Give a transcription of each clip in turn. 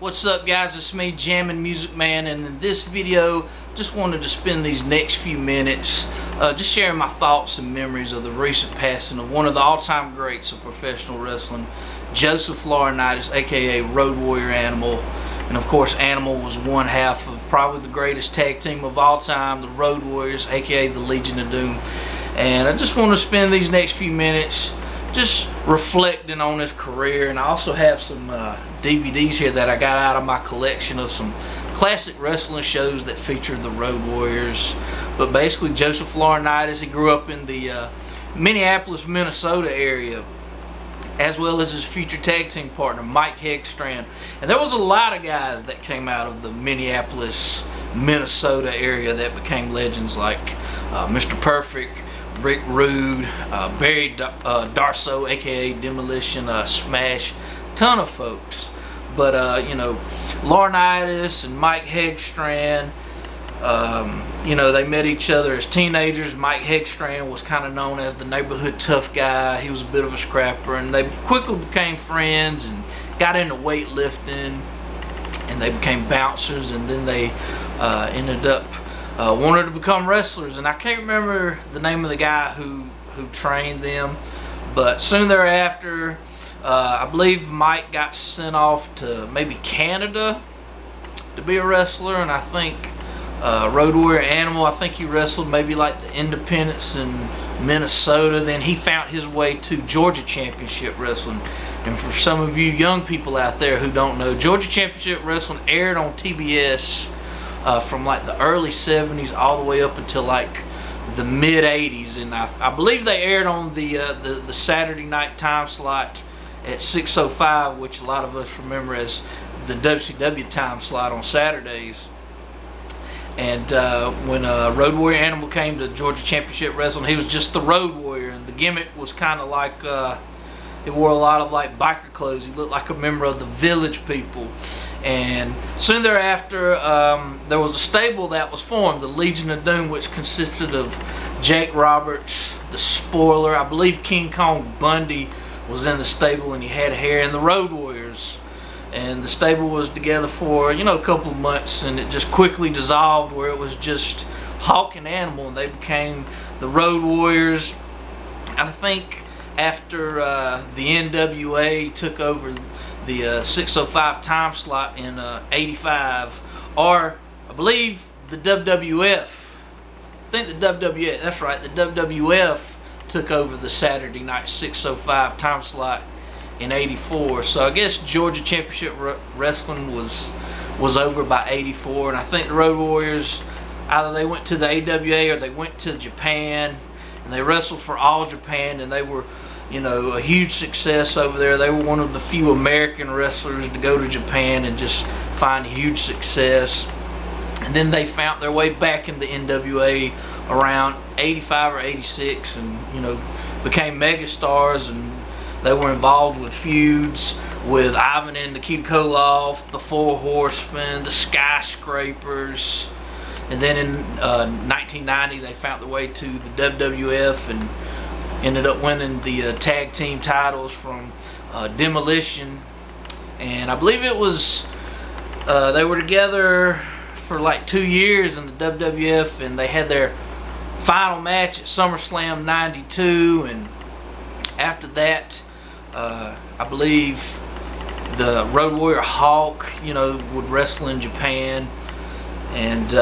What's up, guys? It's me, Jammin' Music Man, and in this video just wanted to spend these next few minutes just sharing my thoughts and memories of the recent passing of one of the all-time greats of professional wrestling, Joseph Laurinaitis, aka Road Warrior Animal. And of course, Animal was one half of probably the greatest tag team of all time, the Road Warriors, aka the Legion of Doom. And I just want to spend these next few minutes just reflecting on his career. And I also have some DVDs here that I got out of my collection of some classic wrestling shows that featured the Road Warriors. But basically, Joseph Laurinaitis, he grew up in the Minneapolis, Minnesota area, as well as his future tag team partner, Mike Hegstrand. And there was a lot of guys that came out of the Minneapolis, Minnesota area that became legends, like Mr. Perfect, Rick Rude, Barry Darsow, aka Demolition, Smash, ton of folks. But you know, Laurinaitis and Mike Hegstrand, you know, they met each other as teenagers. Mike Hegstrand was kind of known as the neighborhood tough guy. He was a bit of a scrapper, and they quickly became friends and got into weightlifting, and they became bouncers, and then they ended up wanted to become wrestlers. And I can't remember the name of the guy who trained them, but soon thereafter, I believe Mike got sent off to maybe Canada to be a wrestler, and I think Road Warrior Animal, I think he wrestled maybe like the Independence in Minnesota. Then he found his way to Georgia Championship Wrestling. And for some of you young people out there who don't know, Georgia Championship Wrestling aired on TBS from like the early 70s all the way up until like the mid 80s, and I believe they aired on the Saturday night time slot at 6:05, which a lot of us remember as the WCW time slot on Saturdays. And when Road Warrior Animal came to Georgia Championship Wrestling, he was just the Road Warrior, and the gimmick was kind of like he wore a lot of like biker clothes. He looked like a member of the Village People. And soon thereafter, there was a stable that was formed, the Legion of Doom, which consisted of Jake Roberts, the Spoiler, I believe King Kong Bundy was in the stable and he had hair, and the Road Warriors. And the stable was together for, you know, a couple of months, and it just quickly dissolved where it was just Hawk and Animal, and they became the Road Warriors. I think after the NWA took over the 6:05 time slot in '85, or I believe the WWF. I think the WWF, that's right, the WWF took over the Saturday night 6:05 time slot in '84. So I guess Georgia Championship Wrestling was over by '84, and I think the Road Warriors, either they went to the AWA or they went to Japan, and they wrestled for All Japan, and they were, you know, a huge success over there. They were one of the few American wrestlers to go to Japan and just find huge success. And then they found their way back in the NWA around '85 or '86, and, you know, became megastars, and they were involved with feuds with Ivan and Nikita Koloff, the Four Horsemen, the Skyscrapers. And then in 1990, they found their way to the WWF and ended up winning the tag team titles from Demolition. And I believe it was, they were together for like 2 years in the WWF, and they had their final match at SummerSlam '92. And after that, I believe the Road Warrior Hawk, you know, would wrestle in Japan. And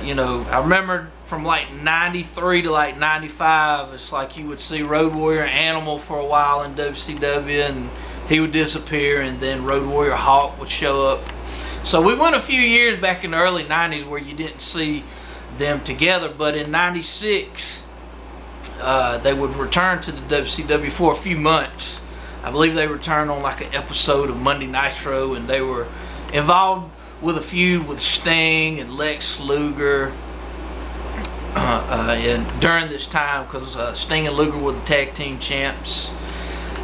you know, I remember from like '93 to like '95, it's like you would see Road Warrior Animal for a while in WCW, and he would disappear, and then Road Warrior Hawk would show up. So we went a few years back in the early '90s where you didn't see them together, but in '96 they would return to the WCW for a few months. I believe they returned on like an episode of Monday Nitro, and they were involved with a feud with Sting and Lex Luger and during this time, because Sting and Luger were the tag team champs.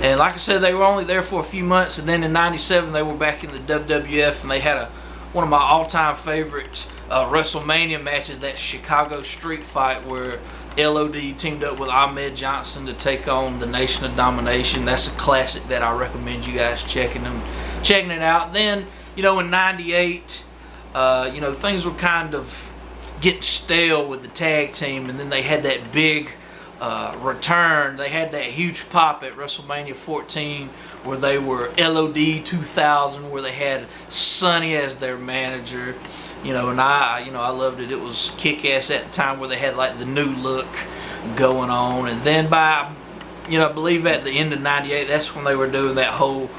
And like I said, they were only there for a few months, and then in '97 they were back in the WWF, and they had one of my all-time favorite WrestleMania matches, that Chicago Street Fight, where LOD teamed up with Ahmed Johnson to take on the Nation of Domination. That's a classic that I recommend you guys checking it out. Then you know, in '98, you know, things were kind of getting stale with the tag team, and then they had that big return. They had that huge pop at WrestleMania 14 where they were LOD 2000, where they had Sonny as their manager. You know, and I loved it. It was kick-ass at the time, where they had like the new look going on. And then by, you know, I believe at the end of '98, that's when they were doing that whole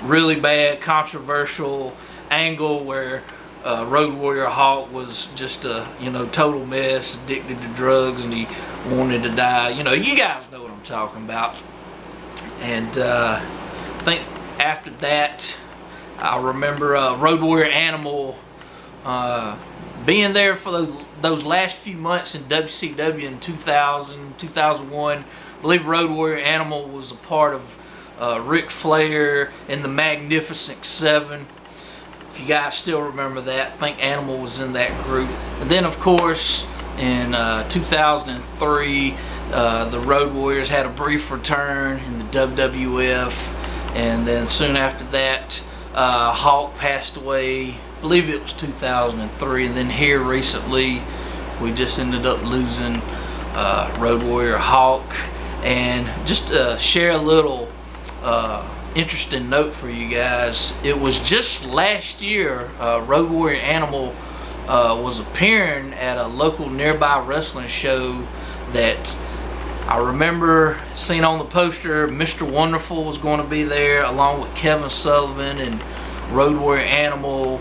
really bad, controversial angle where Road Warrior Hawk was just a, you know, total mess, addicted to drugs, and he wanted to die. You know, you guys know what I'm talking about. And I think after that, I remember Road Warrior Animal being there for those last few months in WCW in 2000, 2001. I believe Road Warrior Animal was a part of Ric Flair and the Magnificent Seven. If you guys still remember that, I think Animal was in that group. And then, of course, in 2003, the Road Warriors had a brief return in the WWF. And then soon after that, Hawk passed away. I believe it was 2003. And then here recently, we just ended up losing Road Warrior Hawk. And just to share a little interesting note for you guys, it was just last year Road Warrior Animal was appearing at a local nearby wrestling show that I remember seeing on the poster. Mr. Wonderful was going to be there along with Kevin Sullivan, and Road Warrior Animal,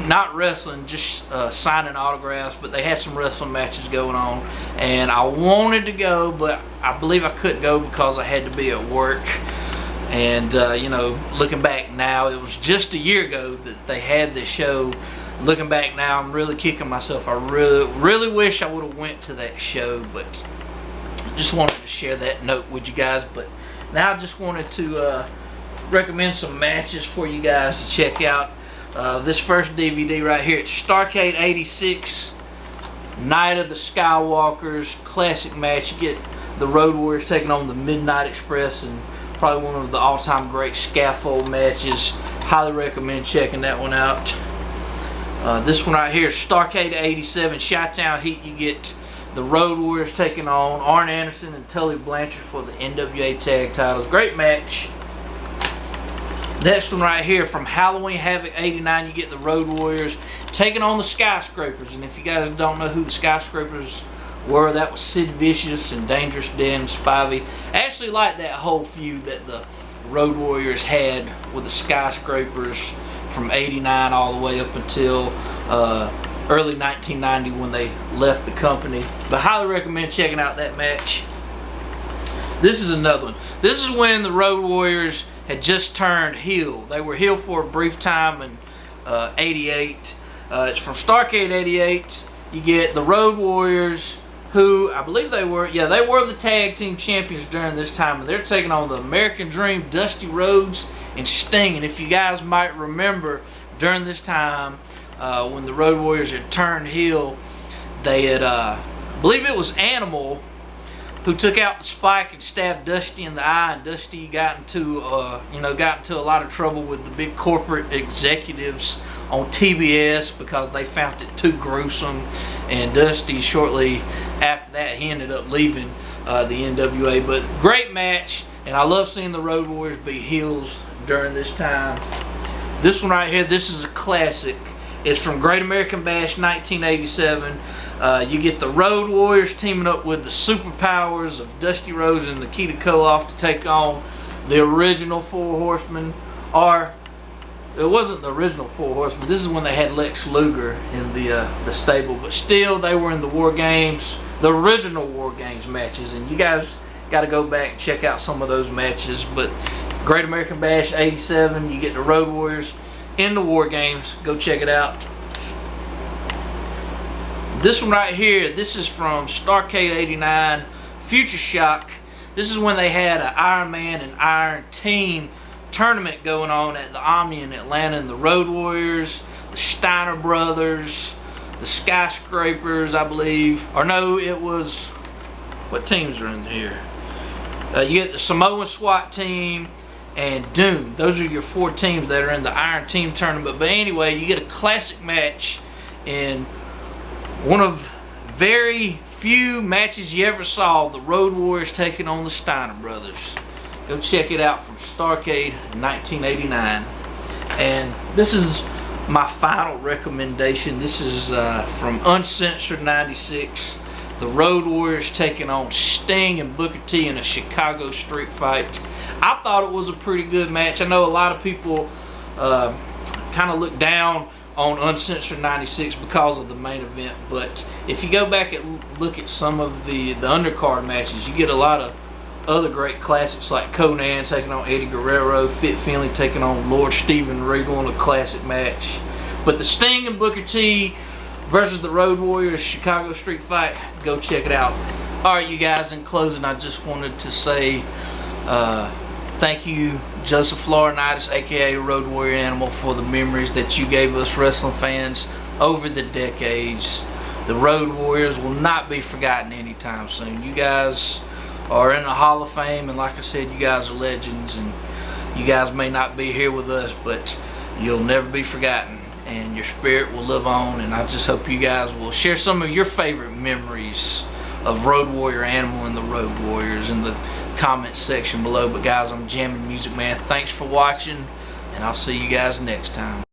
not wrestling, just signing autographs, but they had some wrestling matches going on, and I wanted to go, but I believe I couldn't go because I had to be at work. And you know, looking back now, it was just a year ago that they had this show. Looking back now, I'm really kicking myself. I really wish I would have went to that show, but just wanted to share that note with you guys. But now I just wanted to recommend some matches for you guys to check out. This first DVD right here, it's Starrcade 86, Night of the Skywalkers, classic match. You get the Road Warriors taking on the Midnight Express, and probably one of the all-time great scaffold matches. Highly recommend checking that one out. This one right here is Starrcade 87, Chi-Town Heat. You get the Road Warriors taking on Arn Anderson and Tully Blanchard for the NWA Tag Titles. Great match. Next one right here, from Halloween Havoc 89, you get the Road Warriors taking on the Skyscrapers. And if you guys don't know who the Skyscrapers were, that was Sid Vicious and Dangerous Dan and Spivey. I actually like that whole feud that the Road Warriors had with the Skyscrapers from 89 all the way up until early 1990 when they left the company. But highly recommend checking out that match. This is another one. This is when the Road Warriors had just turned heel. They were heel for a brief time in 88. It's from Starrcade 88. You get the Road Warriors, who I believe they were the tag team champions during this time, and they're taking on the American Dream, Dusty Rhodes and Sting. And if you guys might remember, during this time when the Road Warriors had turned heel, they had I believe it was Animal who took out the spike and stabbed Dusty in the eye, and Dusty got into a lot of trouble with the big corporate executives on TBS because they found it too gruesome. And Dusty, shortly after that, he ended up leaving the NWA. But great match, and I love seeing the Road Warriors be heels during this time. This one right here, this is a classic. It's from Great American Bash 1987. You get the Road Warriors teaming up with the superpowers of Dusty Rhodes and Nikita Koloff to take on the original Four Horsemen. Or it wasn't the original Four Horsemen. This is when they had Lex Luger in the stable. But still, they were in the War Games, the original War Games matches. And you guys got to go back and check out some of those matches. But Great American Bash 87, you get the Road Warriors in the War Games. Go check it out. This one right here, this is from Starrcade 89, Future Shock. This is when they had an Iron Man and Iron Team tournament going on at the Omni in Atlanta, and the Road Warriors, the Steiner Brothers, the Skyscrapers, I believe. Or no, it was, what teams are in here? You get the Samoan SWAT team, and Dune. Those are your 4 teams that are in the Iron Team tournament. But anyway, you get a classic match in one of very few matches you ever saw. The Road Warriors taking on the Steiner Brothers. Go check it out from Starrcade 1989. And this is my final recommendation. This is from Uncensored 96. The Road Warriors taking on Sting and Booker T in a Chicago street fight. I thought it was a pretty good match. I know a lot of people kind of look down on Uncensored 96 because of the main event, but if you go back and look at some of the undercard matches, you get a lot of other great classics like Conan taking on Eddie Guerrero, Fit Finlay taking on Lord Steven Regal in a classic match. But the Sting and Booker T versus the Road Warriors Chicago street fight, go check it out. Alright, you guys, in closing, I just wanted to say thank you, Joseph Laurinaitis, aka Road Warrior Animal, for the memories that you gave us wrestling fans over the decades. The Road Warriors will not be forgotten anytime soon. You guys are in the Hall of Fame, and like I said, you guys are legends, and you guys may not be here with us, but you'll never be forgotten, and your spirit will live on. And I just hope you guys will share some of your favorite memories of Road Warrior Animal and the Road Warriors in the comment section below. But guys, I'm Jammin' Music Man. Thanks for watching, and I'll see you guys next time.